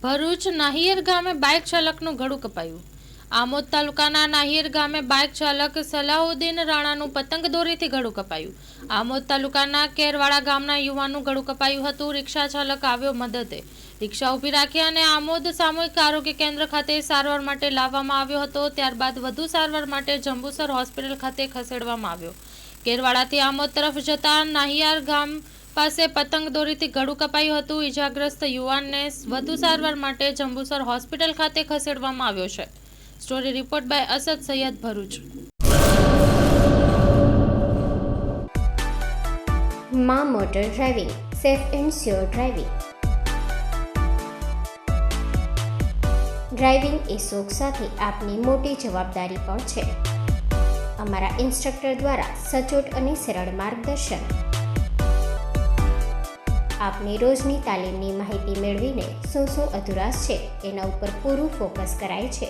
ભરૂચ નાહિયર ગામે બાઇક ચાલકનું ગળું કપાયું। આમોદ તાલુકાના નાહિયર ગામે બાઇક ચાલક સલાહુદ્દીન રાણાનું પતંગ દોરીથી ગળું કપાયું। આમોદ તાલુકાના કેરવાડા ગામના યુવાનનું ગળું કપાયું હતું। રિક્ષા ચાલક આવ્યો મદદે, રિક્ષા ઊભી રાખી અને આમોદ સામૂહિક આરોગ્ય કેન્દ્ર ખાતે સારવાર માટે લાવવામાં આવ્યો હતો। ત્યારબાદ વધુ સારવાર માટે જંબુસર હોસ્પિટલ ખાતે ખસેડવામાં આવ્યો। કેરવાડાથી આમોદ તરફ જતા નાહિયાર ગામ પાસે પતંગ દોરીથી ગળું કપાયું હતું। ઈજાગ્રસ્ત યુવાનને વધુ સારવાર માટે જંબુસર હોસ્પિટલ ખાતે ખસેડવામાં આવ્યો છે। Story report by Asad Syed, Bharuch. માં motor driving, safe and sure driving. Driving એ શોખ સાથે આપની મોટી જવાબદારી પણ છે। અમારા ઇન્સ્ટ્રક્ટર દ્વારા સચોટ અને સરળ માર્ગદર્શન આપની રોજની તાલીમની માહિતી મેળવીને શું અધુરાશ છે એના ઉપર પૂરું ફોકસ કરાય છે।